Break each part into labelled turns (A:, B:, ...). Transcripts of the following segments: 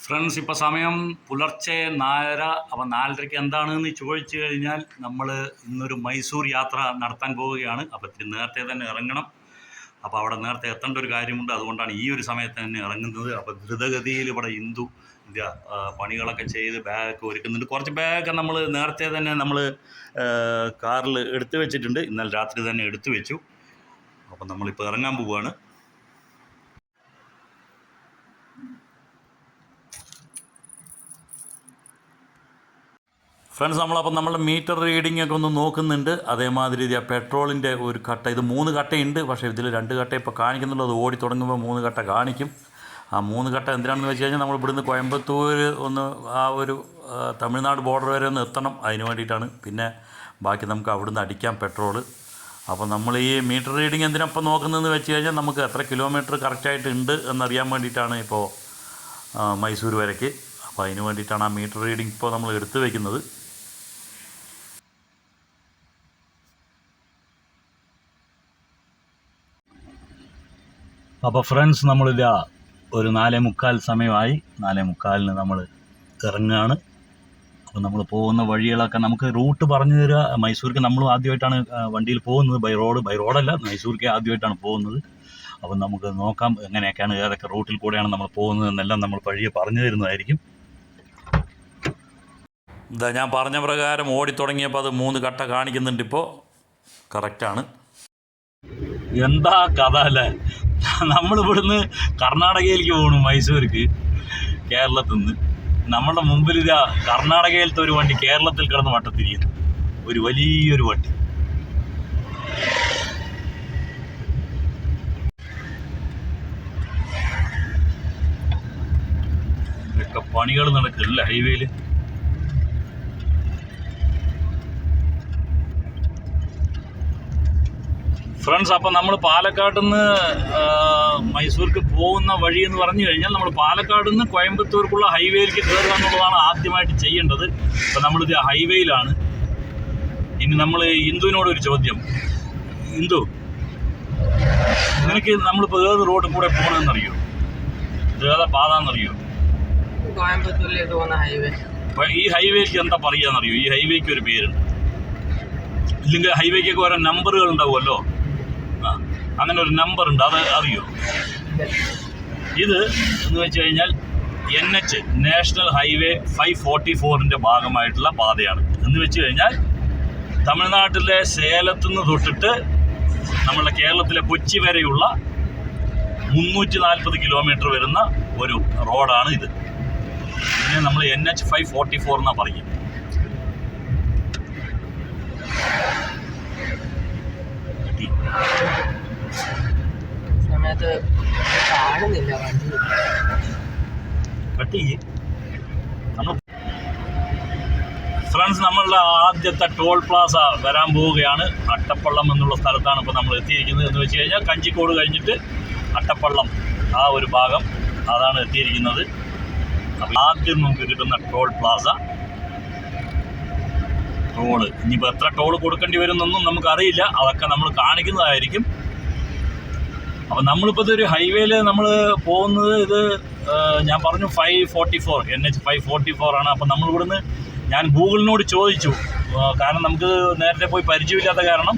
A: Friends, ഇപ്പോൾ സമയം പുലർച്ചെ 4:30. അപ്പോൾ 4:30ക്ക് എന്താണെന്ന് ചോദിച്ചു കഴിഞ്ഞാൽ നമ്മൾ ഇന്നൊരു മൈസൂർ യാത്ര നടത്താൻ പോവുകയാണ്. അപ്പോൾ ഇത്തിരി നേരത്തെ തന്നെ ഇറങ്ങണം. അപ്പോൾ അവിടെ നേരത്തെ എത്തേണ്ട ഒരു കാര്യമുണ്ട്, അതുകൊണ്ടാണ് ഈ ഒരു സമയത്ത് തന്നെ ഇറങ്ങുന്നത്. അപ്പോൾ ദ്രുതഗതിയിൽ ഇവിടെ ഇന്ത്യ പണികളൊക്കെ ചെയ്ത് ബാഗൊക്കെ ഒരുക്കുന്നുണ്ട്. കുറച്ച് ബാഗൊക്കെ നമ്മൾ നേരത്തെ തന്നെ നമ്മൾ കാറിൽ എടുത്തു വെച്ചിട്ടുണ്ട്. ഇന്നലെ രാത്രി തന്നെ എടുത്തു വെച്ചു. അപ്പോൾ നമ്മളിപ്പോൾ ഇറങ്ങാൻ പോവുകയാണ്. ഫ്രണ്ട്സ്, നമ്മളുടെ മീറ്റർ റീഡിംഗ് ഒക്കെ ഒന്ന് നോക്കുന്നുണ്ട്. അതേമാതിരി പെട്രോളിൻ്റെ ഒരു കട്ട, ഇത് 3 കട്ടയുണ്ട്, പക്ഷേ ഇതിൽ 2 കട്ട ഇപ്പോൾ കാണിക്കുന്നുള്ളൂ. അത് ഓടി തുടങ്ങുമ്പോൾ 3 കട്ട കാണിക്കും. ആ 3 കട്ട എന്തിനാണെന്ന് വെച്ച് കഴിഞ്ഞാൽ നമ്മൾ ഇവിടുന്ന് കോയമ്പത്തൂർ ഒന്ന് ആ ഒരു തമിഴ്നാട് ബോർഡർ വരെ ഒന്ന് എത്തണം. അതിന് വേണ്ടിയിട്ടാണ്. പിന്നെ ബാക്കി നമുക്ക് അവിടുന്ന് അടിക്കാം പെട്രോൾ. അപ്പോൾ നമ്മൾ ഈ മീറ്റർ റീഡിംഗ് എന്തിനപ്പം നോക്കുന്നതെന്ന് വെച്ച് കഴിഞ്ഞാൽ നമുക്ക് എത്ര കിലോമീറ്റർ കറക്റ്റായിട്ട് ഉണ്ട് എന്നറിയാൻ വേണ്ടിയിട്ടാണ് ഇപ്പോൾ മൈസൂർ വരയ്ക്ക്. അപ്പോൾ അതിന് വേണ്ടിയിട്ടാണ് ആ മീറ്റർ റീഡിംഗ് ഇപ്പോൾ നമ്മൾ എടുത്തു വയ്ക്കുന്നത്. അപ്പോൾ ഫ്രണ്ട്സ്, നമ്മളിതാ ഒരു 4:45 സമയമായി. 4:45 നമ്മൾ ഇറങ്ങുകയാണ്. അപ്പോൾ നമ്മൾ പോകുന്ന വഴികളൊക്കെ നമുക്ക് റൂട്ട് പറഞ്ഞു തരിക. മൈസൂർക്ക് നമ്മൾ ആദ്യമായിട്ടാണ് വണ്ടിയിൽ പോകുന്നത്. ബൈ റോഡല്ല, മൈസൂർക്ക് ആദ്യമായിട്ടാണ് പോകുന്നത്. അപ്പം നമുക്ക് നോക്കാം എങ്ങനെയൊക്കെയാണ്, ഏതൊക്കെ റൂട്ടിൽ കൂടെയാണ് നമ്മൾ പോകുന്നത് എന്നെല്ലാം നമ്മൾ വഴിയെ പറഞ്ഞു തരുന്നതായിരിക്കും. ഇതാ ഞാൻ പറഞ്ഞ പ്രകാരം ഓടിത്തുടങ്ങിയപ്പോൾ അത് 3 കട്ട കാണിക്കുന്നുണ്ട്. ഇപ്പോൾ കറക്റ്റാണ്. എന്താ കഥ അല്ലേ? നമ്മളിവിടുന്ന് കർണാടകയിലേക്ക് പോകണം, മൈസൂർക്ക്, കേരളത്തിൽ നിന്ന്. നമ്മുടെ മുമ്പിൽ ഇതാ കർണാടകയിലത്തെ ഒരു വണ്ടി കേരളത്തിൽ കിടന്ന് വട്ടത്തിരിക്കുന്നു. ഒരു വലിയൊരു വണ്ടി. ഇതൊക്കെ പണികൾ നടക്കില്ല ഹൈവേയിൽ. ഫ്രണ്ട്സ്, അപ്പം നമ്മൾ പാലക്കാട് നിന്ന് മൈസൂർക്ക് പോകുന്ന വഴി എന്ന് പറഞ്ഞു കഴിഞ്ഞാൽ നമ്മൾ പാലക്കാട് നിന്ന് കോയമ്പത്തൂർക്കുള്ള ഹൈവേയിലേക്ക് കയറുക എന്നുള്ളതാണ് ആദ്യമായിട്ട് ചെയ്യേണ്ടത്. അപ്പം നമ്മളിത് ഹൈവേയിലാണ്. ഇനി നമ്മൾ ഇന്ദുവിനോട് ഒരു ചോദ്യം. ഇന്ദു, നിനക്ക് നമ്മളിപ്പോൾ ഏത് റോഡ് കൂടെ പോകണമെന്നറിയോ? ഏതാ പാത എന്നറിയോ?
B: കോയമ്പത്തൂരിലേക്ക് പോകുന്ന ഹൈവേ.
A: ഈ ഹൈവേക്ക് എന്താ പറയുകയെന്നറിയോ? ഈ ഹൈവേക്ക് ഒരു പേരുണ്ട്. ഇല്ലെങ്കിൽ ഹൈവേക്കൊക്കെ ഓരോ നമ്പറുകൾ ഉണ്ടാവുമല്ലോ. അങ്ങനെ ഒരു നമ്പർ ഉണ്ട്, അത് അറിയോ? ഇത് എന്ന് വെച്ച് കഴിഞ്ഞാൽ NH നാഷണൽ ഹൈവേ 544 ഭാഗമായിട്ടുള്ള പാതയാണ്. എന്ന് വെച്ച് കഴിഞ്ഞാൽ തമിഴ്നാട്ടിലെ സേലത്തു നിന്ന് തൊട്ടിട്ട് നമ്മുടെ കേരളത്തിലെ കൊച്ചി വരെയുള്ള 340 കിലോമീറ്റർ വരുന്ന ഒരു റോഡാണ് ഇത്. ഇതിനെ നമ്മൾ NH 544 എന്നാണ് പറയുക.
B: സമയത്ത് കാണുന്നില്ല വണ്ടി.
A: ഫ്രണ്ട്സ്, നമ്മളുടെ ആദ്യത്തെ ടോൾ പ്ലാസ വരാൻ പോവുകയാണ്. അട്ടപ്പള്ളം എന്നുള്ള സ്ഥലത്താണ് ഇപ്പോൾ നമ്മൾ എത്തിയിരിക്കുന്നത്. എന്ന് വെച്ച് കഴിഞ്ഞാൽ കഞ്ചിക്കോട് കഴിഞ്ഞിട്ട് അട്ടപ്പള്ളം ആ ഒരു ഭാഗം, അതാണ് എത്തിയിരിക്കുന്നത്. അപ്പോൾ ആദ്യം നമുക്ക് കിട്ടുന്ന ടോൾ പ്ലാസ. ടോള് ഇനിയിപ്പോൾ എത്ര ടോൾ കൊടുക്കേണ്ടി വരുന്നൊന്നും നമുക്കറിയില്ല. അതൊക്കെ നമ്മൾ കാണിക്കുന്നതായിരിക്കും. അപ്പം നമ്മളിപ്പോൾ ഇതൊരു ഹൈവേയിൽ നമ്മൾ പോകുന്നത്, ഇത് ഞാൻ പറഞ്ഞു 544, NH 544 ആണ്. അപ്പം നമ്മളിവിടുന്ന് ഞാൻ ഗൂഗിളിനോട് ചോദിച്ചു, കാരണം നമുക്ക് നേരത്തെ പോയി പരിചയമില്ലാത്ത കാരണം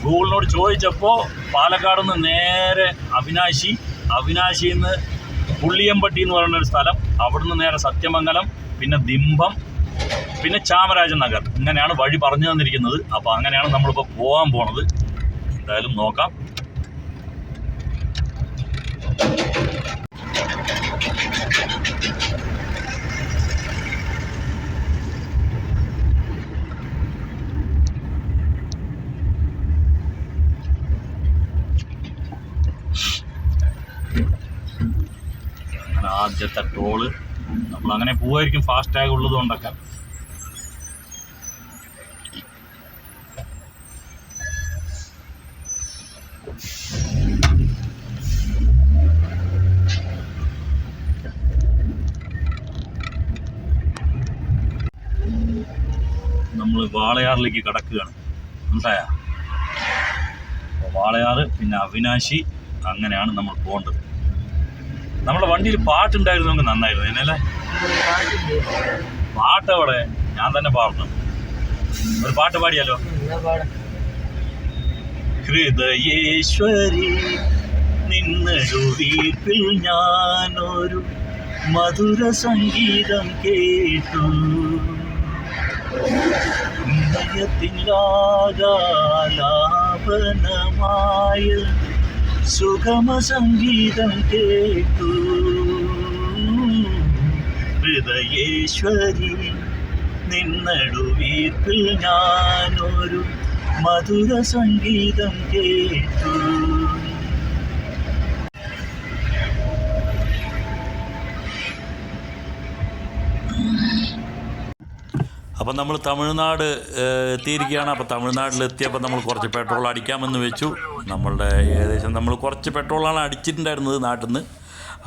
A: ഗൂഗിളിനോട് ചോദിച്ചപ്പോൾ പാലക്കാട് നിന്ന് നേരെ അവിനാശിയിൽ നിന്ന് പുള്ളിയമ്പട്ടി എന്ന് പറയുന്നൊരു സ്ഥലം, അവിടുന്ന് നേരെ സത്യമംഗലം, പിന്നെ ദിമ്പം, പിന്നെ ചാമരാജൻ നഗർ, ഇങ്ങനെയാണ് വഴി പറഞ്ഞു തന്നിരിക്കുന്നത്. അപ്പോൾ അങ്ങനെയാണ് നമ്മളിപ്പോൾ പോകാൻ പോണത്. എന്തായാലും നോക്കാം. അങ്ങനെ ആദ്യത്തെ ടോള് നമ്മളങ്ങനെ പോവായിരിക്കും, ഫാസ്റ്റാഗ് ഉള്ളത് കൊണ്ടൊക്കെ. നമ്മൾ വാളയാറിലേക്ക് കടക്കുകയാണ്. മനസ്സിലായ? വാളയാറ്, പിന്നെ അവിനാശി, അങ്ങനെയാണ് നമ്മൾ പോകേണ്ടത്. നമ്മുടെ വണ്ടിയിൽ പാട്ടുണ്ടായിരുന്നെങ്കിൽ നന്നായിരുന്നു എന്നല്ലേ.
B: പാട്ടില്ലേ?
A: പാട്ട് അവിടെ ഞാൻ തന്നെ പാടണം. ഒരു പാട്ട് പാടിയാലോ?
B: എന്നാ പാടാം.
A: ഹൃദയേശ്വരി നിന്നൊരുവീട്ടിൽ ഞാനൊരു മധുര സംഗീതം കേട്ടു, ഹൃദയത്തിലാലാപനമായ സുഗമ സംഗീതം കേട്ടു. ഹൃദയേശ്വരി നിന്നൊരുവീട്ടിൽ ഞാനൊരു മധുര സംഗീതം കേട്ടു. അപ്പം നമ്മൾ തമിഴ്നാട് എത്തിയിരിക്കുകയാണ്. അപ്പോൾ തമിഴ്നാട്ടിലെത്തിയപ്പോൾ നമ്മൾ കുറച്ച് പെട്രോൾ അടിക്കാമെന്ന് വെച്ചു. നമ്മളുടെ ഏകദേശം നമ്മൾ കുറച്ച് പെട്രോളാണ് അടിച്ചിട്ടുണ്ടായിരുന്നത് നാട്ടിൽ നിന്ന്.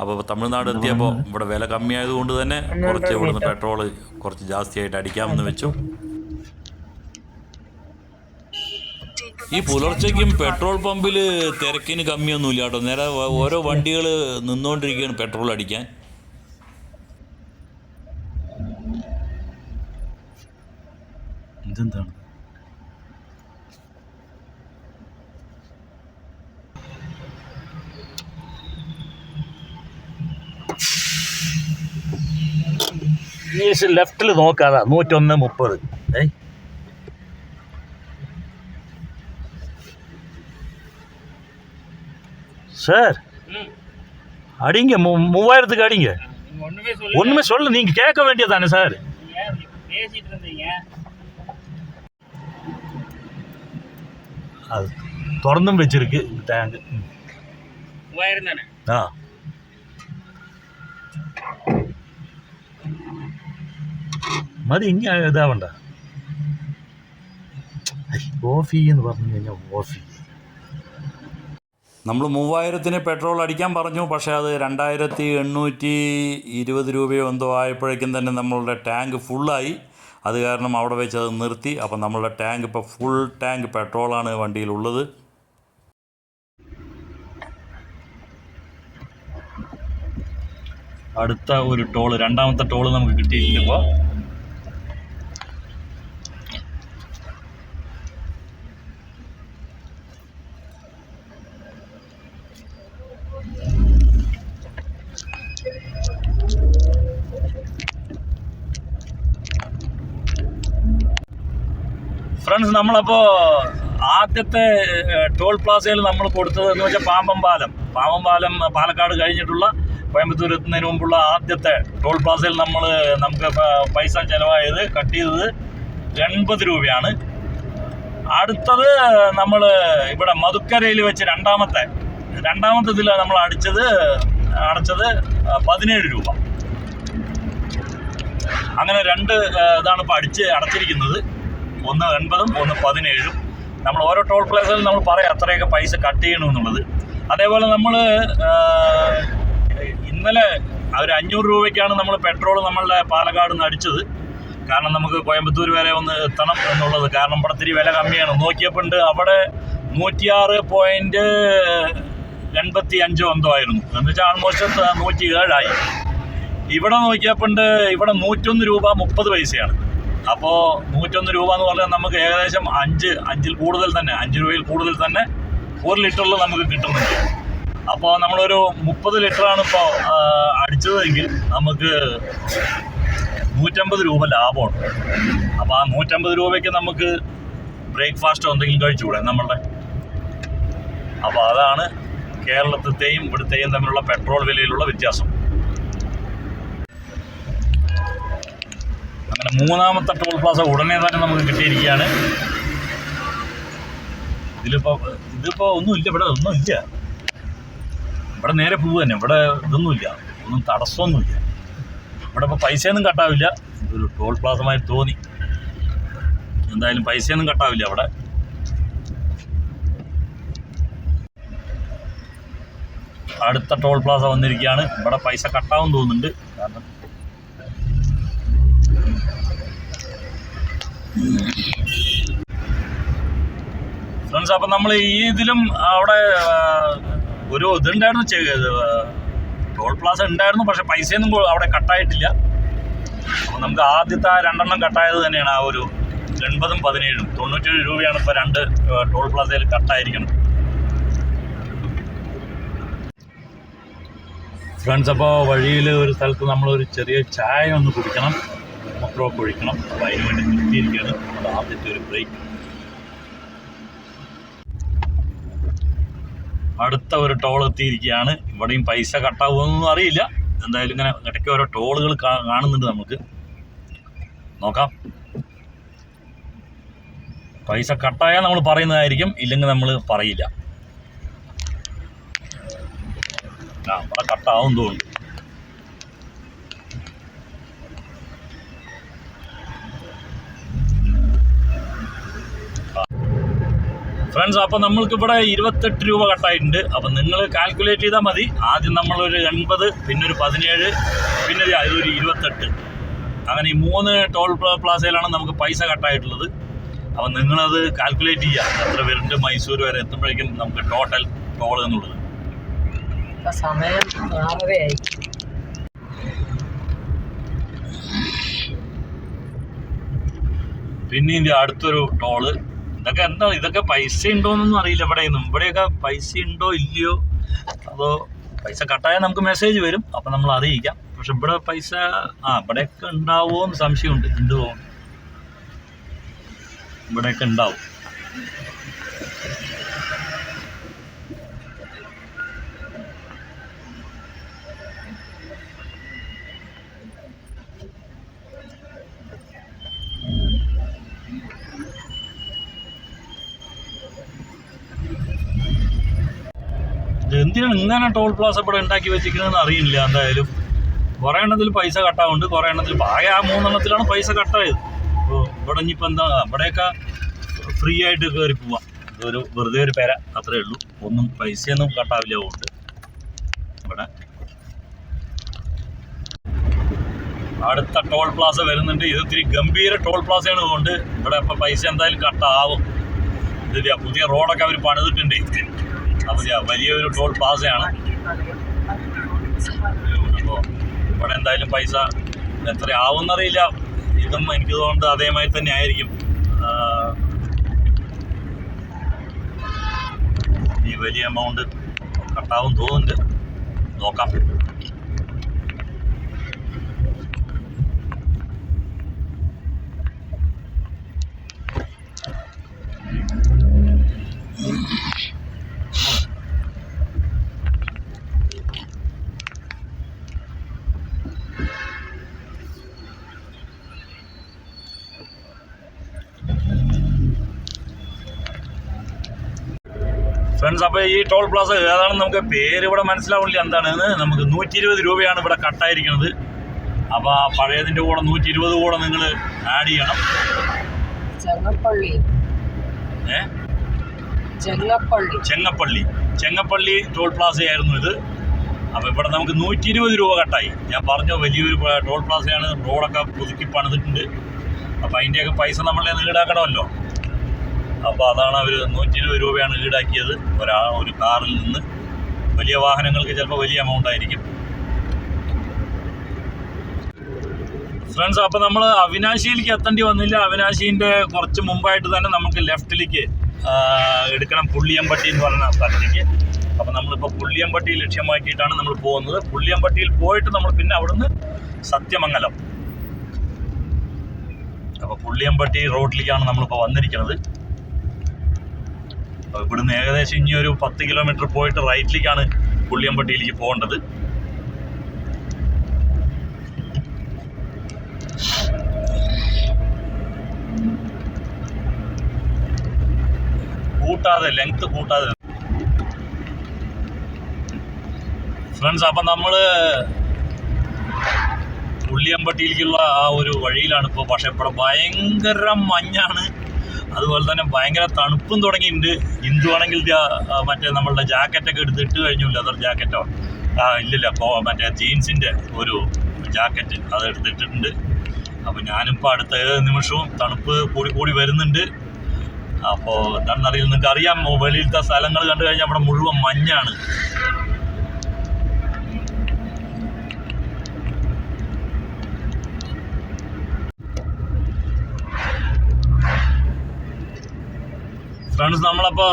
A: അപ്പോൾ തമിഴ്നാട് എത്തിയപ്പോൾ ഇവിടെ വില കമ്മിയായതുകൊണ്ട് തന്നെ കുറച്ച് ഇവിടുന്ന് പെട്രോൾ കുറച്ച് ജാസ്തിയായിട്ട് അടിക്കാമെന്ന് വെച്ചു. ഈ പുലർച്ചയ്ക്കും പെട്രോൾ പമ്പിൽ തിരക്കിന് കമ്മിയൊന്നുമില്ല കേട്ടോ. നേരെ ഓരോ വണ്ടികൾ നിന്നുകൊണ്ടിരിക്കുകയാണ് പെട്രോൾ അടിക്കാൻ. ഇതെന്താണ്? ലെഫ്റ്റിൽ നോക്കാതാ 101.30. சார் அடிங்க 3000க்கு அடிங்க. ஒன்றுமே சொல்ல, நீங்கள் கேட்க வேண்டியதானே சார். அது திறந்தும் வச்சிருக்கு டேங்கு.
B: 3000 தானே?
A: ஆ മതി, ഇനി ഇതാവണ്ട. ഓഫി എന്ന് പറഞ്ഞു കഴിഞ്ഞാൽ ഓഫി. നമ്മൾ 3000-ന് പെട്രോൾ അടിക്കാൻ പറഞ്ഞു. പക്ഷേ അത് 2820 രൂപയോ എന്തോ ആയപ്പോഴേക്കും തന്നെ നമ്മളുടെ ടാങ്ക് ഫുള്ളായി. അത് കാരണം അവിടെ വെച്ച് അത് നിർത്തി. അപ്പം നമ്മളുടെ ടാങ്ക് ഇപ്പോൾ ഫുൾ ടാങ്ക് പെട്രോളാണ് വണ്ടിയിലുള്ളത്. അടുത്ത ഒരു ടോള്, രണ്ടാമത്തെ ടോള് നമുക്ക് കിട്ടിയിട്ടുണ്ട്. ഇപ്പോൾ ഫ്രണ്ട്സ്, നമ്മളപ്പോൾ ആദ്യത്തെ ടോൾ പ്ലാസയിൽ നമ്മൾ കൊടുത്തത് എന്ന് വെച്ചാൽ പാമ്പം പാലം പാലക്കാട് കഴിഞ്ഞിട്ടുള്ള കോയമ്പത്തൂർ എത്തുന്നതിന് മുമ്പുള്ള ആദ്യത്തെ ടോൾ പ്ലാസയിൽ നമുക്ക് പൈസ ചിലവായത് കട്ട് ചെയ്തത് 80 രൂപയാണ്. അടുത്തത് നമ്മൾ ഇവിടെ മധുക്കരയിൽ വെച്ച് രണ്ടാമത്തെ ഇതിൽ നമ്മൾ അടച്ചത് 17 രൂപ. അങ്ങനെ രണ്ട് ഇതാണ് ഇപ്പോൾ അടച്ചിരിക്കുന്നത്. ഒന്ന് 80-ഉം ഒന്ന് 17-ഉം. നമ്മൾ ഓരോ ടോൾ പ്ലാസയിലും നമ്മൾ പറയാം അത്രയൊക്കെ പൈസ കട്ട് ചെയ്യണമെന്നുള്ളത്. അതേപോലെ നമ്മൾ ഇന്നലെ ഒരു 500 രൂപയ്ക്കാണ് നമ്മൾ പെട്രോൾ നമ്മളുടെ പാലക്കാട് നിന്ന് അടിച്ചത്. കാരണം നമുക്ക് കോയമ്പത്തൂർ വരെ ഒന്ന് എത്തണം എന്നുള്ളത്. കാരണം ഇവിടെ ഇത്തിരി വില കമ്മിയാണ്. നോക്കിയപ്പോൾ അവിടെ 106.85 എന്തോ ആയിരുന്നു. എന്ന് വെച്ചാൽ ആൾമോസ്റ്റ് 107 ആയി. ഇവിടെ നോക്കിയപ്പോൾ ഇവിടെ 101 രൂപ 30 പൈസയാണ്. അപ്പോൾ 101 രൂപ എന്ന് പറഞ്ഞാൽ നമുക്ക് ഏകദേശം 5 കൂടുതൽ തന്നെ, 5 രൂപയിൽ കൂടുതൽ തന്നെ 1 ലിറ്ററിൽ നമുക്ക് കിട്ടുന്നുണ്ട്. അപ്പോൾ നമ്മളൊരു 30 ലിറ്ററാണ് ഇപ്പോൾ അടിച്ചതെങ്കിൽ നമുക്ക് 150 രൂപ ലാഭമാണ്. അപ്പോൾ ആ 150 രൂപയ്ക്ക് നമുക്ക് ബ്രേക്ക്ഫാസ്റ്റോ എന്തെങ്കിലും കഴിച്ചുകൂടെ നമ്മളുടെ. അപ്പോൾ അതാണ് കേരളത്തെയും ഇവിടുത്തെയും തമ്മിലുള്ള പെട്രോൾ വിലയിലുള്ള വ്യത്യാസം. അങ്ങനെ മൂന്നാമത്തെ ടോൾ പ്ലാസ ഉടനെ തന്നെ നമുക്ക് കിട്ടിയിരിക്കുകയാണ്. ഇതിപ്പോൾ ഒന്നുമില്ല, ഇവിടെ ഒന്നുമില്ല. ഇവിടെ നേരെ പോവുക തന്നെ. ഇവിടെ ഇതൊന്നുമില്ല, ഒന്നും തടസ്സമൊന്നുമില്ല. ഇവിടെ ഇപ്പോൾ പൈസയൊന്നും കട്ടാവില്ല. ഇതൊരു ടോൾ പ്ലാസമായി തോന്നി. എന്തായാലും പൈസയൊന്നും കട്ടാവില്ല അവിടെ. അടുത്ത ടോൾ പ്ലാസ വന്നിരിക്കുകയാണ്. ഇവിടെ പൈസ കട്ടാവും തോന്നുന്നുണ്ട്. കാരണം ഫ്രണ്ട്സ്, അപ്പം നമ്മൾ ഈ ഇതിലും അവിടെ ഒരു ഇതുണ്ടായിരുന്നു, ടോൾ പ്ലാസ ഉണ്ടായിരുന്നു, പക്ഷെ പൈസയൊന്നും അവിടെ കട്ടായിട്ടില്ല. അപ്പോൾ നമുക്ക് ആദ്യത്തെ ആ 2 എണ്ണം കട്ടായത് തന്നെയാണ് ആ ഒരു 80ഉം 17ഉം 97 രൂപയാണ് ഇപ്പോൾ 2 ടോൾ പ്ലാസയിൽ കട്ടായിരിക്കുന്നത്. ഫ്രണ്ട്സ്, അപ്പോൾ വഴിയിൽ ഒരു സ്ഥലത്ത് നമ്മളൊരു ചെറിയ ചായ ഒന്ന് കുടിക്കണം, മൂത്രമൊക്കെ ഒഴിക്കണം. അപ്പോൾ അതിന് വേണ്ടി നിർത്തിയിരിക്കുകയാണ്. അത് ആദ്യത്തെ ഒരു ബ്രേക്ക്. അടുത്ത ഒരു ടോൾ എത്തിയിരിക്കുകയാണ്. ഇവിടെയും പൈസ കട്ടാവുമെന്നൊന്നും അറിയില്ല. എന്തായാലും ഇങ്ങനെ ഇടയ്ക്ക് ഓരോ ടോളുകൾ കാണുന്നുണ്ട്. നമുക്ക് നോക്കാം. പൈസ കട്ടായാൽ നമ്മൾ പറയുന്നതായിരിക്കും, ഇല്ലെങ്കിൽ നമ്മൾ പറയില്ല. ഇവിടെ കട്ടാവും തോന്നുന്നു. ഫ്രണ്ട്സ്, അപ്പോൾ നമ്മൾക്കിവിടെ 28 രൂപ കട്ടായിട്ടുണ്ട്. അപ്പം നിങ്ങൾ കാൽക്കുലേറ്റ് ചെയ്താൽ മതി. ആദ്യം നമ്മളൊരു 80, പിന്നെ ഒരു 17, പിന്നെ ഇതൊരു 28. അങ്ങനെ ഈ 3 ടോൾ പ്ലാസയിലാണ് നമുക്ക് പൈസ കട്ടായിട്ടുള്ളത്. അപ്പം നിങ്ങളത് കാൽക്കുലേറ്റ് ചെയ്യുക, എത്ര വരുന്നുണ്ട് മൈസൂർ വരെ എത്തുമ്പോഴേക്കും നമുക്ക് ടോട്ടൽ ടോൾ എന്നുള്ളത്.
B: സമയം 6:30
A: പിന്നെ ഇതിൻ്റെ അടുത്തൊരു ടോള്. ഇതൊക്കെ എന്താ, ഇതൊക്കെ പൈസ ഉണ്ടോയെന്നൊന്നും അറിയില്ല. ഇവിടെയൊക്കെ പൈസ ഉണ്ടോ ഇല്ലയോ, അതോ പൈസ കട്ടായാൽ നമുക്ക് മെസ്സേജ് വരും, അപ്പം നമ്മൾ അറിയിക്കാം. പക്ഷെ ഇവിടെ പൈസ ഇവിടെയൊക്കെ ഉണ്ടാവുമോ എന്ന് സംശയമുണ്ട്. ഉണ്ട് തോന്നുന്നു, ഇവിടെയൊക്കെ ഉണ്ടാവും. എന്തിനാണ് ഇങ്ങനെ ടോൾ പ്ലാസ ഇവിടെ ഉണ്ടാക്കി വെച്ചിരിക്കുന്നതെന്ന് അറിയില്ല. എന്തായാലും കുറേ എണ്ണത്തിൽ പൈസ കട്ടാവുണ്ട്, കുറേ എണ്ണത്തിൽ ആകെ ആ 3 എണ്ണത്തിലാണ് പൈസ കട്ടായത്. അപ്പോൾ ഇവിടെ ഇനിയിപ്പോൾ എന്താ, ഇവിടെയൊക്കെ ഫ്രീ ആയിട്ട് കയറി പോവാം. ഇതൊരു വെറുതെ ഒരു പേര, അത്രയേ ഉള്ളൂ. ഒന്നും പൈസയൊന്നും കട്ടാവില്ല. അതുകൊണ്ട് ഇവിടെ അടുത്ത ടോൾ പ്ലാസ വരുന്നുണ്ട്. ഇത് ഇത്തിരി ഗംഭീര ടോൾ പ്ലാസയാണ്. അതുകൊണ്ട് ഇവിടെ ഇപ്പോൾ പൈസ എന്തായാലും കട്ടാവും. ഇത് പുതിയ റോഡൊക്കെ അവർ പണിതിട്ടുണ്ട്. അപ്പോൾ വലിയൊരു ടോൾ പ്ലാസയാണ്. അപ്പോൾ ഇവിടെ എന്തായാലും പൈസ എത്ര ആവുമെന്നറിയില്ല. ഇതും എനിക്ക് തോന്നുന്നത് അതേമാതിരി തന്നെ ആയിരിക്കും. ഈ വലിയ എമൗണ്ട് കട്ടാവും തോന്നുന്നുണ്ട്. നോക്കാം. ഫ്രണ്ട്സ്, അപ്പോൾ ഈ ടോൾ പ്ലാസ ഏതാണെന്ന് നമുക്ക് പേര് ഇവിടെ മനസ്സിലാവില്ല എന്താണെന്ന്. നമുക്ക് 120 രൂപയാണ് ഇവിടെ കട്ടായിരിക്കുന്നത്. അപ്പോൾ ആ പഴയതിൻ്റെ കൂടെ 120 കൂടെ നിങ്ങൾ ആഡ് ചെയ്യണം. ചെങ്ങപ്പള്ളി ടോൾ പ്ലാസയായിരുന്നു ഇത്. അപ്പോൾ ഇവിടെ നമുക്ക് 120 രൂപ കട്ടായി. ഞാൻ പറഞ്ഞു വലിയൊരു ടോൾ പ്ലാസയാണ്. റോഡൊക്കെ പുതുക്കി പണിതിട്ടുണ്ട്. അപ്പോൾ അതിൻ്റെയൊക്കെ പൈസ നമ്മളെ ഈടാക്കണമല്ലോ. അപ്പോൾ അതാണ് അവർ 120 രൂപയാണ് ഈടാക്കിയത് ഒരു കാറിൽ നിന്ന്. വലിയ വാഹനങ്ങൾക്ക് ചിലപ്പോൾ വലിയ എമൗണ്ട് ആയിരിക്കും. ഫ്രണ്ട്സ്, അപ്പോൾ നമ്മൾ അവിനാശിയിലേക്ക് എത്തേണ്ടി വന്നില്ല. അവിനാശീൻ്റെ കുറച്ച് മുമ്പായിട്ട് തന്നെ നമുക്ക് ലെഫ്റ്റിലേക്ക് എടുക്കണം, പുള്ളിയമ്പട്ടി എന്ന് പറയുന്ന സ്ഥലത്തേക്ക്. അപ്പോൾ നമ്മളിപ്പോൾ പുള്ളിയമ്പട്ടി ലക്ഷ്യമാക്കിയിട്ടാണ് നമ്മൾ പോകുന്നത്. പുള്ളിയമ്പട്ടിയിൽ പോയിട്ട് നമ്മൾ പിന്നെ അവിടുന്ന് സത്യമംഗലം. അപ്പോൾ പുള്ളിയമ്പട്ടി റോഡിലേക്കാണ് നമ്മളിപ്പോൾ വന്നിരിക്കുന്നത്. അപ്പോൾ ഇവിടുന്ന് ഏകദേശം ഇനി ഒരു 10 കിലോമീറ്റർ പോയിട്ട് റൈറ്റിലേക്കാണ് പുള്ളിയമ്പട്ടിയിലേക്ക് പോകേണ്ടത്. ലെങ്ത് കൂട്ടാതെ. ഫ്രണ്ട്സ്, അപ്പം നമ്മൾ പുള്ളിയമ്പട്ടിയിലേക്കുള്ള ആ ഒരു വഴിയിലാണ് ഇപ്പോൾ. പക്ഷേ ഇവിടെ ഭയങ്കര മഞ്ഞാണ്. അതുപോലെ തന്നെ ഭയങ്കര തണുപ്പും തുടങ്ങിയിട്ടുണ്ട്. ഇന്ദു ആണെങ്കിൽ മറ്റേ നമ്മളുടെ ജാക്കറ്റൊക്കെ എടുത്തിട്ട് കഴിഞ്ഞു. ലെതർ ജാക്കറ്റോ ഇല്ലില്ല, മറ്റേ ജീൻസിൻ്റെ ഒരു ജാക്കറ്റ് അത് എടുത്തിട്ടുണ്ട്. അപ്പോൾ ഞാനിപ്പോൾ അടുത്ത നിമിഷവും തണുപ്പ് കൂടി വരുന്നുണ്ട്. അപ്പോൾ എന്താണെന്നറിയില്ല, നിങ്ങൾക്ക് അറിയാം, വെളിയിലത്തെ സ്ഥലങ്ങൾ കണ്ടു കഴിഞ്ഞാൽ അവിടെ മുഴുവൻ മഞ്ഞാണ്. ഫ്രണ്ട്സ്, നമ്മളപ്പോൾ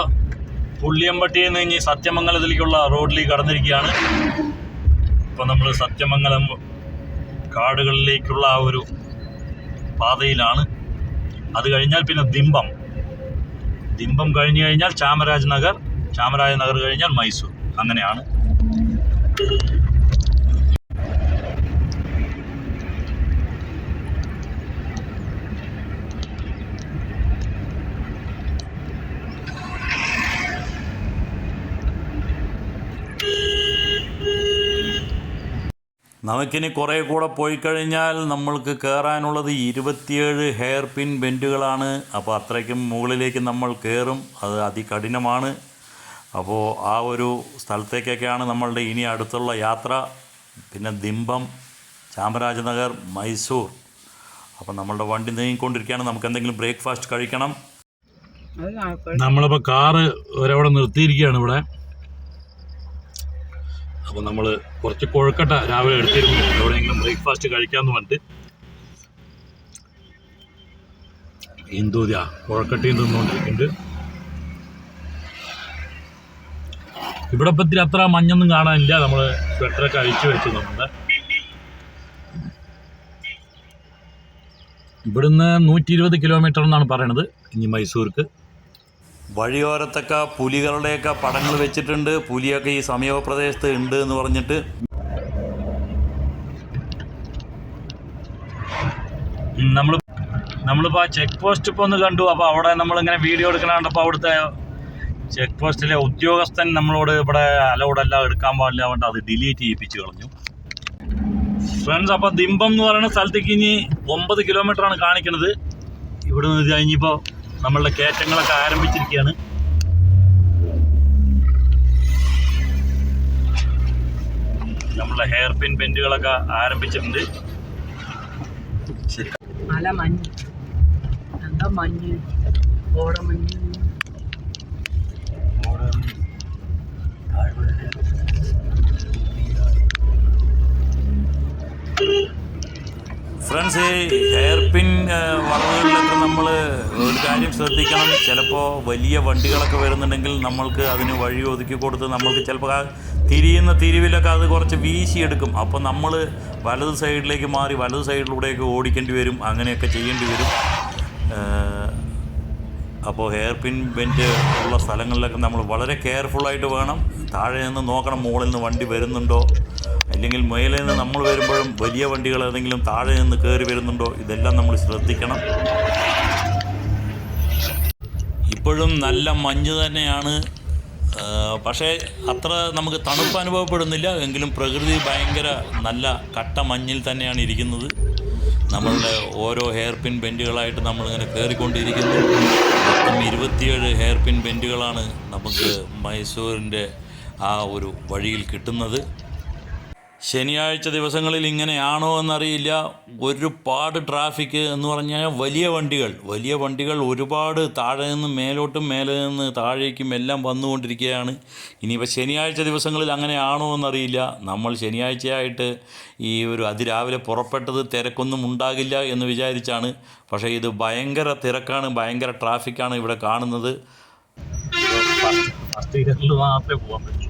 A: പുള്ളിയമ്പട്ടിയിൽ നിന്ന് ഇനി സത്യമംഗലത്തിലേക്കുള്ള റോഡിലേക്ക് കടന്നിരിക്കുകയാണ്. ഇപ്പോൾ നമ്മൾ സത്യമംഗലം കാടുകളിലേക്കുള്ള ആ ഒരു പാതയിലാണ്. അത് കഴിഞ്ഞാൽ പിന്നെ ദിമ്പം കഴിഞ്ഞ് കഴിഞ്ഞാൽ ചാമരാജ് നഗർ കഴിഞ്ഞാൽ മൈസൂർ. അങ്ങനെയാണ്. നമുക്കിനി കുറേ കൂടെ പോയി കഴിഞ്ഞാൽ നമ്മൾക്ക് കയറാനുള്ളത് 27 ഹെയർ പിൻ ബെൻഡുകളാണ്. അപ്പോൾ അത്രയ്ക്കും മുകളിലേക്ക് നമ്മൾ കയറും. അത് അതികഠിനമാണ്. അപ്പോൾ ആ ഒരു സ്ഥലത്തേക്കൊക്കെയാണ് നമ്മളുടെ ഇനി അടുത്തുള്ള യാത്ര. പിന്നെ ദിമ്പം, ചാമരാജനഗർ, മൈസൂർ. അപ്പോൾ നമ്മളുടെ വണ്ടി നീങ്ങിക്കൊണ്ടിരിക്കുകയാണ്. നമുക്ക് എന്തെങ്കിലും ബ്രേക്ക്ഫാസ്റ്റ് കഴിക്കണം. നമ്മളിപ്പോൾ കാറ് ഒരവിടെ നിർത്തിയിരിക്കുകയാണ് ഇവിടെ. അപ്പോൾ നമ്മൾ കുറച്ച് കൊഴുക്കട്ട രാവിലെ എടുത്തിരുന്നു, എവിടെയെങ്കിലും ബ്രേക്ക്ഫാസ്റ്റ് കഴിക്കാമെന്ന് പറഞ്ഞിട്ട് കൊഴക്കട്ടയും തിന്നുകൊണ്ടിരിക്കുന്നുണ്ട്. ഇവിടെ പറ്റി അത്ര മഞ്ഞൊന്നും കാണാനില്ല. നമ്മൾ സ്വെറ്ററൊക്കെ അഴിച്ചു വെച്ചു. നമ്മുടെ ഇവിടുന്ന് 120 കിലോമീറ്റർ എന്നാണ് പറയണത് ഇനി മൈസൂർക്ക്. വഴിയോരത്തൊക്കെ പുലികളുടെയൊക്കെ പടങ്ങൾ വെച്ചിട്ടുണ്ട്. പുലിയൊക്കെ ഈ സമീപ പ്രദേശത്ത് ഉണ്ട് എന്ന് പറഞ്ഞിട്ട്. നമ്മളിപ്പോൾ ആ ചെക്ക് പോസ്റ്റ് ഇപ്പോൾ ഒന്ന് കണ്ടു. അപ്പോൾ അവിടെ നമ്മളിങ്ങനെ വീഡിയോ എടുക്കണപ്പോൾ അവിടുത്തെ ചെക്ക് പോസ്റ്റിലെ ഉദ്യോഗസ്ഥൻ നമ്മളോട് ഇവിടെ അലൗഡെല്ലാം എടുക്കാൻ പാടില്ല പറഞ്ഞിട്ട് അത് ഡിലീറ്റ് ചെയ്യിപ്പിച്ച് കളഞ്ഞു. ഫ്രണ്ട്സ്, അപ്പോൾ ദിമ്പം എന്ന് പറയുന്ന സ്ഥലത്തേക്ക് ഇനി 9 കിലോമീറ്ററാണ് കാണിക്കുന്നത്. ഇവിടെ നിന്ന് കഴിഞ്ഞിപ്പോൾ നമ്മളുടെ കയറ്റങ്ങളൊക്കെ ആരംഭിച്ചിരിക്കുകയാണ്. നമ്മളുടെ ഹെയർ പിൻ ബെൻഡുകളൊക്കെ ആരംഭിച്ചിട്ടുണ്ട്. ശരി,
B: നല്ല മഞ്ഞ്, എന്താ മഞ്ഞ്, ഓടമഞ്ഞ്.
A: ഫ്രണ്ട്സ്, ഈ ഹെയർ പിൻ വളവുകളിലൊക്കെ നമ്മൾ ഒരു കാര്യം ശ്രദ്ധിക്കണം. ചിലപ്പോൾ വലിയ വണ്ടികളൊക്കെ വരുന്നുണ്ടെങ്കിൽ നമ്മൾക്ക് അതിന് വഴി ഒതുക്കി കൊടുത്ത് നമ്മൾക്ക് ചിലപ്പോൾ ആ തിരിയുന്ന തിരിവിലൊക്കെ അത് കുറച്ച് വീശിയെടുക്കും. അപ്പോൾ നമ്മൾ വലത് സൈഡിലേക്ക് മാറി വലത് സൈഡിലൂടെയൊക്കെ ഓടിക്കേണ്ടി വരും. അങ്ങനെയൊക്കെ ചെയ്യേണ്ടി വരും. അപ്പോൾ ഹെയർ പിൻ ബെൻഡ് ഉള്ള സ്ഥലങ്ങളിലൊക്കെ നമ്മൾ വളരെ കെയർഫുള്ളായിട്ട് വേണം. താഴെ നിന്ന് നോക്കണം മുകളിൽ നിന്ന് വണ്ടി വരുന്നുണ്ടോ, അല്ലെങ്കിൽ മേലിൽ നിന്ന് നമ്മൾ വരുമ്പോഴും വലിയ വണ്ടികൾ ഏതെങ്കിലും താഴെ നിന്ന് കയറി വരുന്നുണ്ടോ, ഇതെല്ലാം നമ്മൾ ശ്രദ്ധിക്കണം. ഇപ്പോഴും നല്ല മഞ്ഞ് തന്നെയാണ്. പക്ഷേ അത്ര നമുക്ക് തണുപ്പ് അനുഭവപ്പെടുന്നില്ല. എങ്കിലും പ്രകൃതി ഭയങ്കര നല്ല കട്ട മഞ്ഞിൽ തന്നെയാണ് ഇരിക്കുന്നത്. നമ്മളുടെ ഓരോ ഹെയർ പിൻ ബെൻഡുകളായിട്ട് നമ്മളിങ്ങനെ കയറിക്കൊണ്ടിരിക്കുന്നു. മൊത്തം 27 ഹെയർ പിൻ ബെൻഡുകളാണ് നമുക്ക് മൈസൂരിൻ്റെ ആ ഒരു വഴിയിൽ കിട്ടുന്നത്. ശനിയാഴ്ച ദിവസങ്ങളിൽ ഇങ്ങനെയാണോ എന്നറിയില്ല. ഒരുപാട് ട്രാഫിക് എന്ന് പറഞ്ഞാൽ വലിയ വണ്ടികൾ ഒരുപാട് താഴെ നിന്ന് മേലോട്ടും മേലെ നിന്ന് താഴേക്കും എല്ലാം വന്നുകൊണ്ടിരിക്കുകയാണ്. ഇനിയിപ്പോൾ ശനിയാഴ്ച ദിവസങ്ങളിൽ അങ്ങനെയാണോ എന്നറിയില്ല. നമ്മൾ ശനിയാഴ്ചയായിട്ട് ഈ ഒരു അതിരാവിലെ പുറപ്പെട്ടത് തിരക്കൊന്നും ഉണ്ടാകില്ല എന്ന് വിചാരിച്ചാണ്. പക്ഷേ ഇത് ഭയങ്കര തിരക്കാണ്, ഭയങ്കര ട്രാഫിക്കാണ് ഇവിടെ കാണുന്നത്. മാത്രമേ പോകാൻ പറ്റൂ.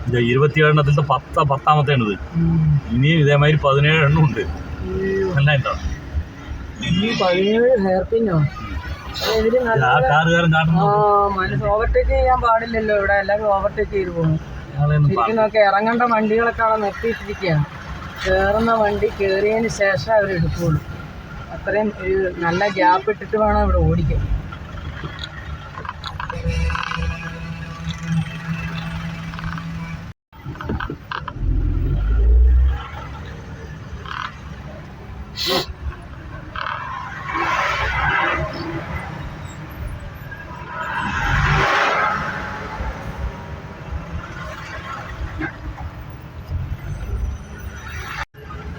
A: ഇത് 27 എണ്ണത്തിൽ 10ാമത്തേണിത്. ഇനിയും ഇതേമാതിരി 17 എണ്ണം ഉണ്ട്. എന്നാ ഉണ്ടോ
B: 17 ഹെയർ പിന്നോ? ഓവർടേക്ക് ചെയ്യാൻ പാടില്ലല്ലോ ഇവിടെ. എല്ലാവരും ഓവർടേക്ക് ചെയ്ത് പോകും. ശരിക്കും നോക്കി ഇറങ്ങേണ്ട വണ്ടികളൊക്കെ അവിടെ നിർത്തിയിട്ടിരിക്കുകയാണ്. കയറുന്ന വണ്ടി കയറിയതിന് ശേഷം അവരെടുക്കുള്ളൂ. അത്രയും ഒരു നല്ല ഗ്യാപ്പ് ഇട്ടിട്ട് വേണം ഇവിടെ ഓടിക്കാൻ.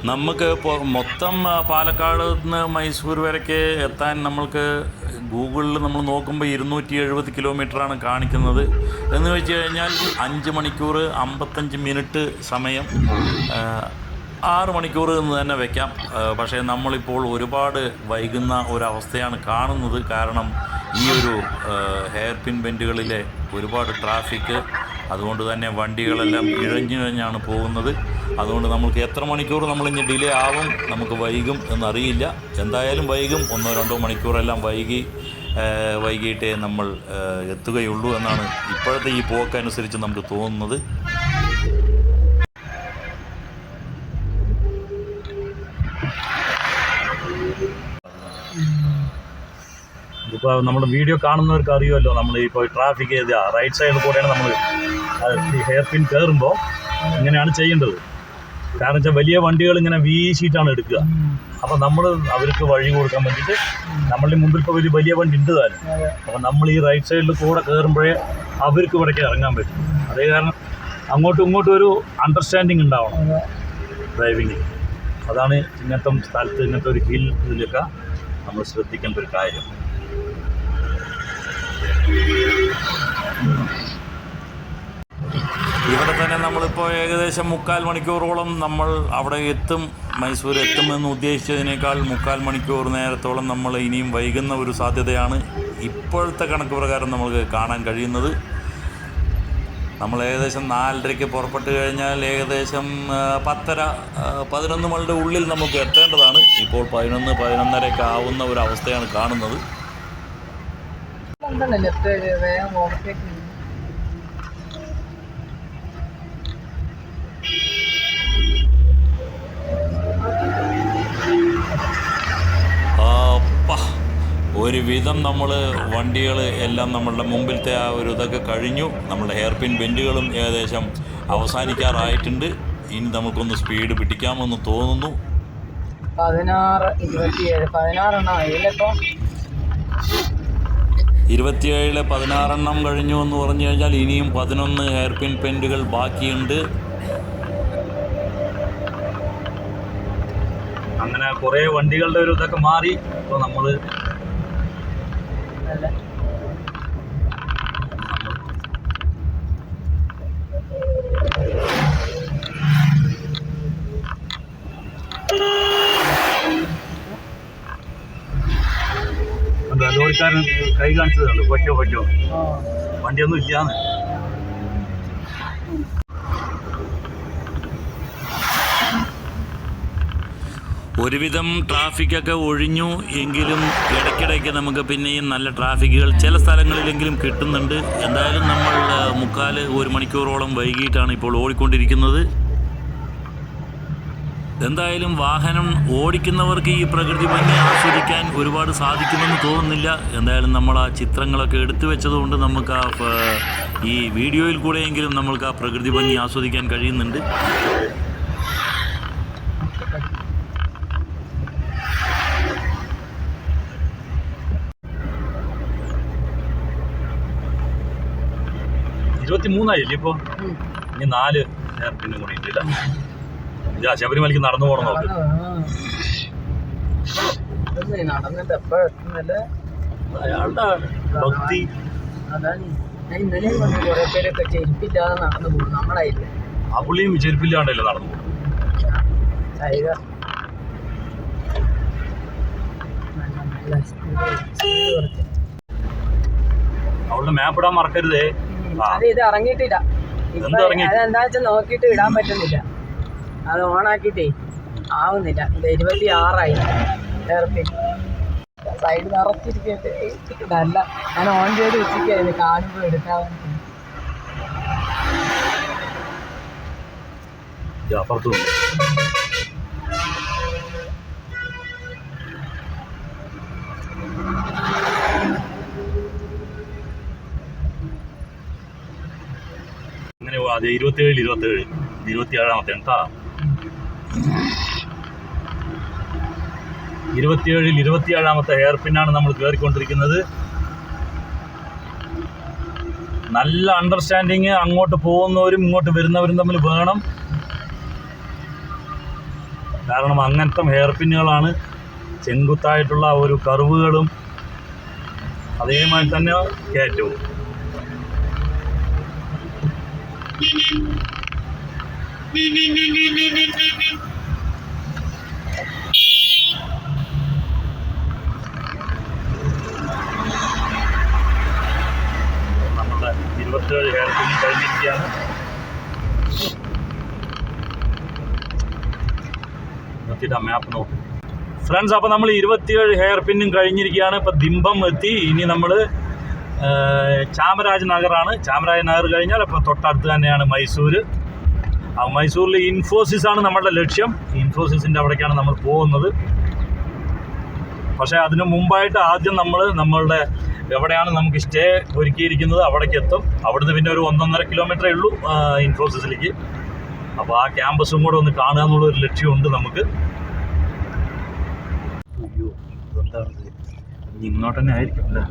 A: നമുക്ക് മൊത്തം പാലക്കാട് നിന്ന് മൈസൂർ വരയ്ക്ക് എത്താൻ നമ്മൾക്ക് ഗൂഗിളിൽ നമ്മൾ നോക്കുമ്പോൾ 270 കിലോമീറ്ററാണ് കാണിക്കുന്നത്. എന്ന് വെച്ച് കഴിഞ്ഞാൽ 5 മണിക്കൂർ 55 മിനിറ്റ് സമയം, 6 മണിക്കൂർ എന്ന് തന്നെ വയ്ക്കാം. പക്ഷേ നമ്മളിപ്പോൾ ഒരുപാട് വൈകുന്ന ഒരവസ്ഥയാണ് കാണുന്നത്. കാരണം ഈ ഒരു ഹെയർ പിൻ ബെൻഡുകളിലെ ഒരുപാട് ട്രാഫിക്ക്, അതുകൊണ്ട് തന്നെ വണ്ടികളെല്ലാം ഇഴഞ്ഞാണ് പോകുന്നത്. അതുകൊണ്ട് നമുക്ക് എത്ര മണിക്കൂർ നമ്മളിനി ഡിലേ ആവും, നമുക്ക് വൈകും എന്നറിയില്ല. എന്തായാലും വൈകും, 1-2 മണിക്കൂറെല്ലാം വൈകിട്ടേ നമ്മൾ എത്തുകയുള്ളൂ എന്നാണ് ഇപ്പോഴത്തെ ഈ പോക്കനുസരിച്ച് നമുക്ക് തോന്നുന്നത്. ഇപ്പോൾ നമ്മൾ വീഡിയോ കാണുന്നവർക്ക് അറിയുമല്ലോ, നമ്മൾ ഇപ്പോൾ ട്രാഫിക് ചെയ്ത റൈറ്റ് സൈഡിൽ കൂടെയാണ് നമ്മൾ ഹെയർ പിൻ കയറുമ്പോൾ ഇങ്ങനെയാണ് ചെയ്യേണ്ടത്. കാരണം വെച്ചാൽ വലിയ വണ്ടികൾ ഇങ്ങനെ വീശിയിട്ടാണ് എടുക്കുക. അപ്പോൾ നമ്മൾ അവർക്ക് വഴി കൊടുക്കാൻ വേണ്ടിയിട്ട് നമ്മളുടെ മുമ്പിൽ ഇപ്പോൾ വലിയ വണ്ടി ഉണ്ട് താനും. അപ്പോൾ നമ്മൾ ഈ റൈറ്റ് സൈഡിൽ കൂടെ കയറുമ്പോഴേ അവർക്ക് ഇവിടേക്ക് ഇറങ്ങാൻ പറ്റും. അതേ കാരണം അങ്ങോട്ടും ഇങ്ങോട്ടും ഒരു അണ്ടർസ്റ്റാൻഡിങ് ഉണ്ടാവണം ഡ്രൈവിങ്ങിൽ. അതാണ് ഇങ്ങനത്തെ സ്ഥലത്ത്, ഇങ്ങനത്തെ ഒരു ഹിൽ ഇതിലൊക്കെ നമ്മൾ ശ്രദ്ധിക്കേണ്ട ഒരു കാര്യം. ഇവിടെ തന്നെ നമ്മളിപ്പോൾ ഏകദേശം 3/4 മണിക്കൂറോളം നമ്മൾ അവിടെ എത്തും, മൈസൂർ എത്തുമെന്ന് ഉദ്ദേശിച്ചതിനേക്കാൾ 3/4 മണിക്കൂർ നേരത്തോളം നമ്മൾ ഇനിയും വൈകുന്ന ഒരു സാധ്യതയാണ് ഇപ്പോഴത്തെ കണക്ക് പ്രകാരം നമുക്ക് കാണാൻ കഴിയുന്നത്. നമ്മൾ ഏകദേശം 4:30 പുറപ്പെട്ട് കഴിഞ്ഞാൽ ഏകദേശം 10:30-11 മണിയുടെ ഉള്ളിൽ നമുക്ക് എത്തേണ്ടതാണ്. ഇപ്പോൾ 11-11:30 ആവുന്ന ഒരു അവസ്ഥയാണ് കാണുന്നത്. ഒരുവിധം നമ്മൾ വണ്ടികൾ എല്ലാം നമ്മളുടെ മുമ്പിലത്തെ ആ ഒരു ഇതൊക്കെ കഴിഞ്ഞു. നമ്മളുടെ ഹെയർ പിൻ ബെൻഡുകളും ഏകദേശം അവസാനിക്കാറായിട്ടുണ്ട്. ഇനി നമുക്കൊന്ന് സ്പീഡ് പിടിക്കാമെന്ന് തോന്നുന്നു. 27 16 കഴിഞ്ഞു എന്ന് പറഞ്ഞു കഴിഞ്ഞാൽ ഇനിയും 11 ഹെയർ പിൻ ബെൻഡുകൾ ബാക്കിയുണ്ട്. അങ്ങനെ കുറേ വണ്ടികളുടെ ഒരു ഇതൊക്കെ മാറി. ഇപ്പോൾ നമ്മൾ ലോറിക്കാരൻ കൈ കാണിച്ചതുണ്ട്, പറ്റോ വണ്ടിയൊന്നും ഇല്ലാന്ന്. ഒരുവിധം ട്രാഫിക്കൊക്കെ ഒഴിഞ്ഞു എങ്കിലും ഇടയ്ക്കിടയ്ക്ക് നമുക്ക് പിന്നെയും നല്ല ട്രാഫിക്കുകൾ ചില സ്ഥലങ്ങളിലെങ്കിലും കിട്ടുന്നുണ്ട്. എന്തായാലും നമ്മൾ 1 മണിക്കൂറോളം വൈകിട്ടാണ് ഇപ്പോൾ ഓടിക്കൊണ്ടിരിക്കുന്നത്. എന്തായാലും വാഹനം ഓടിക്കുന്നവർക്ക് ഈ പ്രകൃതി ഭംഗി ആസ്വദിക്കാൻ ഒരുപാട് സാധിക്കുമെന്ന് തോന്നുന്നില്ല. എന്തായാലും നമ്മൾ ആ ചിത്രങ്ങളൊക്കെ എടുത്തു വെച്ചതുകൊണ്ട് നമുക്ക് ഈ വീഡിയോയിൽ കൂടെയെങ്കിലും നമ്മൾക്ക് ആ പ്രകൃതി ഭംഗി ആസ്വദിക്കാൻ കഴിയുന്നുണ്ട്. ായില്ലേ ഇപ്പോൾ? ഇനി 4 ഹെയർ പിന്നും കൂടി ഇല്ല. ഇതാ ശബരിമലയ്ക്ക് നടന്നു പോകണം നോക്ക്. അയാളുടെ ഭക്തി ആ പുള്ളിയും ചെരുപ്പില്ലാണ്ടല്ലോ നടന്നു പോകും. അവളുടെ മാപ്പ് ഇടാൻ മറക്കരുതേ.
B: ഇത് ഇറങ്ങിയിട്ടില്ല, അതെന്താ വെച്ചാൽ നോക്കിയിട്ട് ഇടാൻ പറ്റുന്നില്ല. അത് ഓണാക്കിയിട്ടേ ആവുന്നില്ല. ഇത് 26 ഹെയർപിൻ സൈഡ് നിറച്ചിരിക്കട്ടെ. ഇതല്ല, ഞാൻ ഓൺ ചെയ്ത് വെച്ചിരിക്കുന്നത് കാണുമ്പോൾ എടുക്കാൻ.
A: അങ്ങനെ 27-27 കേട്ടാ. 27 ഹെയർ പിന്നാണ് നമ്മൾ കയറിക്കൊണ്ടിരിക്കുന്നത്. നല്ല അണ്ടർസ്റ്റാൻഡിങ് അങ്ങോട്ട് പോകുന്നവരും ഇങ്ങോട്ട് വരുന്നവരും തമ്മിൽ വേണം. കാരണം അങ്ങനത്തെ ഹെയർ പിന്നുകളാണ് ചെങ്കുത്തായിട്ടുള്ള ഒരു കർവുകളും അതേമാതിരി തന്നെ കയറ്റവും. നമ്മുടെ 27 ഹെയർ പിന്നും കഴിഞ്ഞിരിക്കുകയാണ്. മാപ്പ് നോക്കും ഫ്രണ്ട്സ്. അപ്പോൾ നമ്മൾ 27 ഹെയർ പിന്നും കഴിഞ്ഞിരിക്കുകയാണ്. ഇപ്പോൾ ദിമ്പം എത്തി. ഇനി നമ്മൾ ചാമരാജ് നഗറാണ്. ചാമരാജ് നഗർ കഴിഞ്ഞാൽ അപ്പോൾ തൊട്ടടുത്ത് തന്നെയാണ് മൈസൂർ. മൈസൂരിൽ ഇൻഫോസിസ് ആണ് നമ്മുടെ ലക്ഷ്യം. ഇൻഫോസിസിൻ്റെ അവിടേക്കാണ് നമ്മൾ പോകുന്നത്. പക്ഷേ അതിന് മുമ്പായിട്ട് ആദ്യം നമ്മളുടെ എവിടെയാണ് നമുക്ക് സ്റ്റേ ഒരുക്കിയിരിക്കുന്നത് അവിടേക്ക് എത്തും. അവിടുന്ന് പിന്നെ ഒരു 1.5 കിലോമീറ്ററേ ഉള്ളൂ ഇൻഫോസിസിലേക്ക്. അപ്പോൾ ആ ക്യാമ്പസും കൂടെ ഒന്ന് കാണുക എന്നുള്ളൊരു ലക്ഷ്യമുണ്ട് നമുക്ക്. അയ്യോ, എന്താണിത്? ഇങ്ങോട്ട് തന്നെ ആയിരിക്കും അല്ലേ?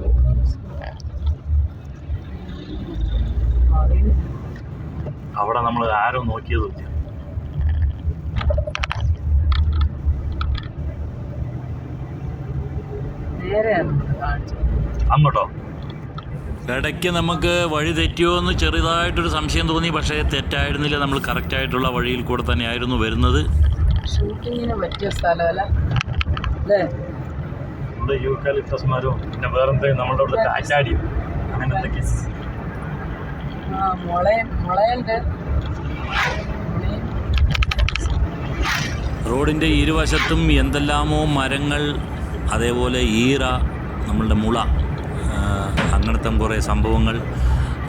A: അവിടെ നമ്മൾ ആരോ നോക്കിയത് അങ്ങോട്ടോ. ഇടയ്ക്ക് നമുക്ക് വഴി തെറ്റിയോ എന്ന് ചെറുതായിട്ടൊരു സംശയം തോന്നി. പക്ഷേ തെറ്റായിരുന്നില്ല. നമ്മൾ കറക്റ്റായിട്ടുള്ള വഴിയിൽ കൂടെ തന്നെയായിരുന്നു വരുന്നത്.
B: ഷൂട്ടിങ്ങിന് പറ്റിയ സ്ഥലമല്ലേ?
A: നമ്മുടെ യൂക്കാലിപ്റ്റസ് മരവും പിന്നെ വേറെന്തെങ്കിലും നമ്മളുടെ അവിടെ കാറ്റാടിയും അങ്ങനെ എന്തൊക്കെ റോഡിൻ്റെ ഇരുവശത്തും എന്തെല്ലാമോ മരങ്ങൾ, അതേപോലെ ഈറ, നമ്മളുടെ മുള, അങ്ങനത്തെ കുറേ സംഭവങ്ങൾ.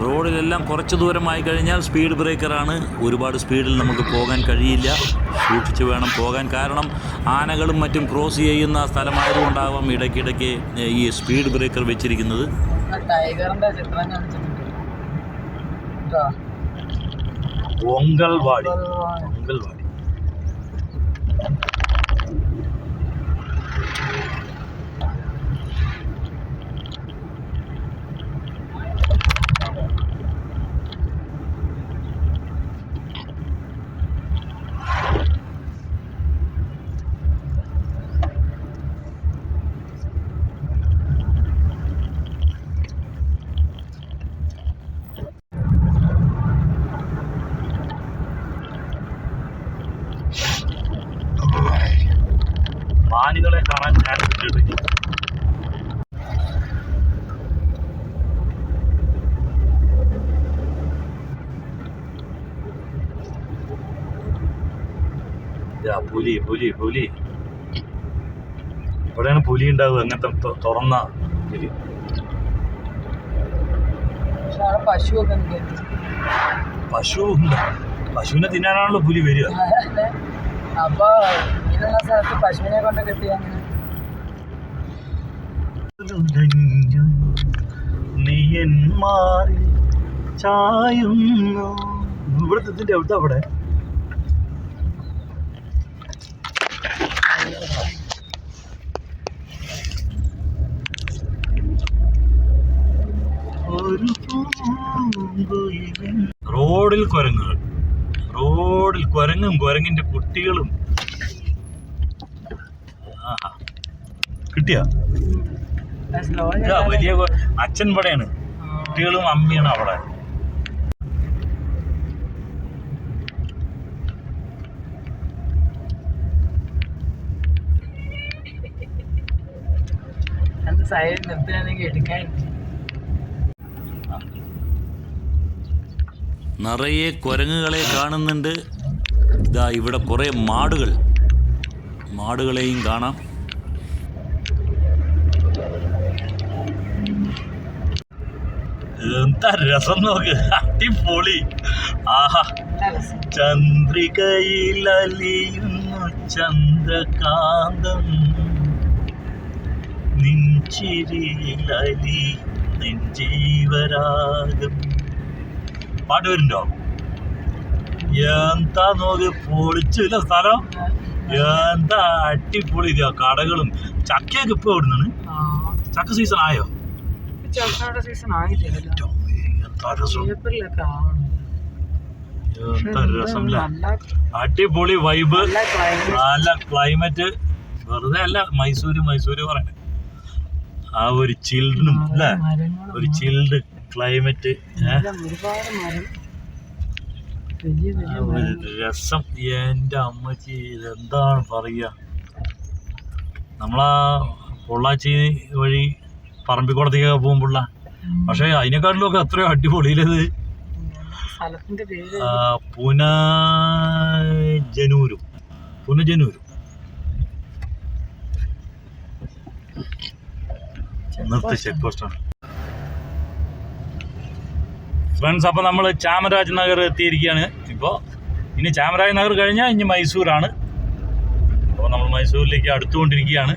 A: റോഡിലെല്ലാം കുറച്ച് ദൂരമായി കഴിഞ്ഞാൽ സ്പീഡ് ബ്രേക്കറാണ്. ഒരുപാട് സ്പീഡിൽ നമുക്ക് പോകാൻ കഴിയില്ല. സൂക്ഷിച്ച് വേണം പോകാൻ. കാരണം ആനകളും മറ്റും ക്രോസ് ചെയ്യുന്ന സ്ഥലമായതുകൊണ്ടാവാം ഇടയ്ക്കിടയ്ക്ക് ഈ സ്പീഡ് ബ്രേക്കർ വെച്ചിരിക്കുന്നത്.
B: ടൈഗറിന്റെ ചിത്രം കാണിച്ചിട്ടുണ്ട്.
A: ഒങ്കൽവാടി. മാനുകളെ കാണാൻ ഞാൻ കിട്ടിയിട്ടില്ല. പുലി ഇവിടെയാണ് പുലി ഉണ്ടാവുക. അങ്ങനത്തെ തുറന്ന പുലി. പശുവിനെ തിന്നാനാണല്ലോ പുലി വരിക.
B: അപ്പൊ ഇങ്ങനെയുള്ള സ്ഥലത്ത് പശുവിനെ കൊണ്ട് കെട്ടി അങ്ങനെ
A: ഇവിടുത്തെ എവിടെ അവിടെ റോഡിൽ കുരങ്ങും കുരങ്ങിന്റെ കുട്ടികളും. കിട്ടിയ വലിയ അച്ഛൻ ഇവിടെയാണ്, കുട്ടികളും അമ്മയാണ് അവിടെ.
B: സൈഡിൽ നിർത്തുകയാണെങ്കിൽ എടുക്കാൻ
A: നിറയെ കുരങ്ങുകളെ കാണുന്നുണ്ട്. ഇതാ ഇവിടെ കുറേ മാടുകളെയും കാണാം. എന്താ രസം നോക്ക്, അടിപൊളി. ആഹാ, ചന്ദ്രികയിൽ അലിയുന്നു ചന്ദ്രകാന്തം, നിൻചിരിയിൽ അലിയുന്നു ജീവരാഗം. പാട്ട് വരുന്നുണ്ടോ? എന്താ നോക്ക്, പൊളിച്ചില്ല സ്ഥലം. എന്താ അടിപൊളി. കടകളും ചക്കയൊക്കെ ഇപ്പൊ എവിടുന്നാണ്? ചക്ക സീസൺ ആയോ?
B: ചക്കയുടെ സീസൺ ആയിട്ടില്ല.
A: എന്താ രസം അല്ലേ, അടിപൊളി വൈബ്, നല്ല ക്ലൈമറ്റ്. വെറുതെ അല്ല മൈസൂര് പറയണേ, ആ ഒരു ചിൽഡും അല്ലേ, ഒരു ചിൽഡ് ക്ലൈമറ്റ്, ഒരു രസം. എൻ്റെ അമ്മച്ചി, ഇതെന്താണ് പറയുക, നമ്മളാ പൊള്ളാച്ചി വഴി പറമ്പിക്കുളത്തേക്കൊക്കെ പോകുമ്പോഴുള്ള, പക്ഷെ അതിനെക്കാട്ടിലും ഒക്കെ എത്രയോ അടിപൊളിയിലത് പുനജനൂരും നിർത്തി ചെക്ക് പോസ്റ്റാണ് ഫ്രണ്ട്സ്. അപ്പോൾ നമ്മൾ ചാമരാജ് നഗർ എത്തിയിരിക്കുകയാണ്. ഇപ്പോൾ ഇനി ചാമരാജ് നഗർ കഴിഞ്ഞാൽ ഇനി മൈസൂരാണ്. അപ്പോൾ നമ്മൾ മൈസൂരിലേക്ക് അടുത്തുകൊണ്ടിരിക്കുകയാണ്.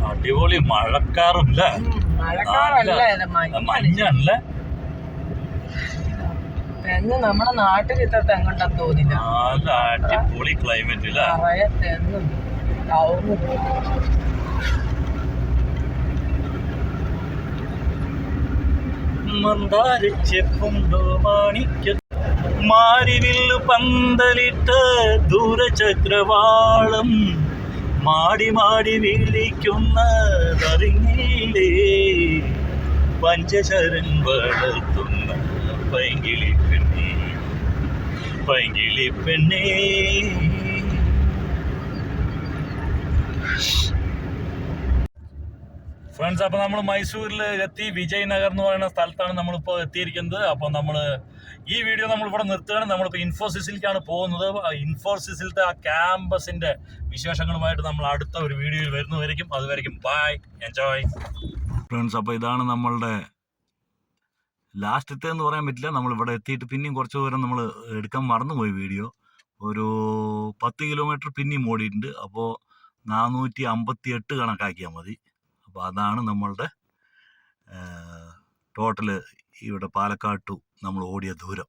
A: അടിപൊളി മഴക്കാറും മഞ്ഞല്ലേ,
B: തെങ്ങ് നമ്മുടെ നാട്ടിൽ ഇത്ര തെങ്ങുണ്ടെന്ന് തോന്നില്ല.
A: നല്ല അടിപൊളി ക്ലൈമറ്റ് അല്ലേ.
B: തെങ്ങും കവുങ്ങും
A: മന്ദാരച്ചെപ്പുണ്ടോ മാണിക്ക മാരിവില്ലു പന്തലിട്ട് ദൂരചക്രവാളം മാടി മാടി വിളിക്കുന്നതറിഞ്ഞില്ലേ, പഞ്ചശരൻ വളർത്തുന്ന പൈങ്കിളി പെണ്ണേ. ഫ്രണ്ട്സ്, അപ്പോൾ നമ്മൾ മൈസൂരിൽ എത്തി. വിജയനഗർ എന്ന് പറയുന്ന സ്ഥലത്താണ് നമ്മളിപ്പോൾ എത്തിയിരിക്കുന്നത്. അപ്പോൾ നമ്മൾ ഈ വീഡിയോ നമ്മളിവിടെ നിർത്തുകയാണ്. നമ്മളിപ്പോൾ ഇൻഫോസിസിലേക്കാണ് പോകുന്നത്. ഇൻഫോസിസിലത്തെ ആ ക്യാമ്പസിൻ്റെ വിശേഷങ്ങളുമായിട്ട് നമ്മൾ അടുത്ത ഒരു വീഡിയോയിൽ വരുന്നതായിരിക്കും. അതുവരെയും ബൈ, എൻജോയ്. ഫ്രണ്ട്സ്, അപ്പോൾ ഇതാണ് നമ്മളുടെ ലാസ്റ്റത്തെ എന്ന് പറയാൻ പറ്റില്ല. നമ്മളിവിടെ എത്തിയിട്ട് പിന്നെയും കുറച്ച് ദൂരം നമ്മൾ എടുക്കാൻ മറന്നുപോയി വീഡിയോ. ഒരു 10 കിലോമീറ്റർ പിന്നെയും ഓടിയിട്ടുണ്ട്. അപ്പോൾ 458 കണക്കാക്കിയാൽ മതി. അപ്പോൾ അതാണ് നമ്മളുടെ ടോട്ടല് ഇവിടെ പാലക്കാട് ടു നമ്മൾ ഓടിയ ദൂരം.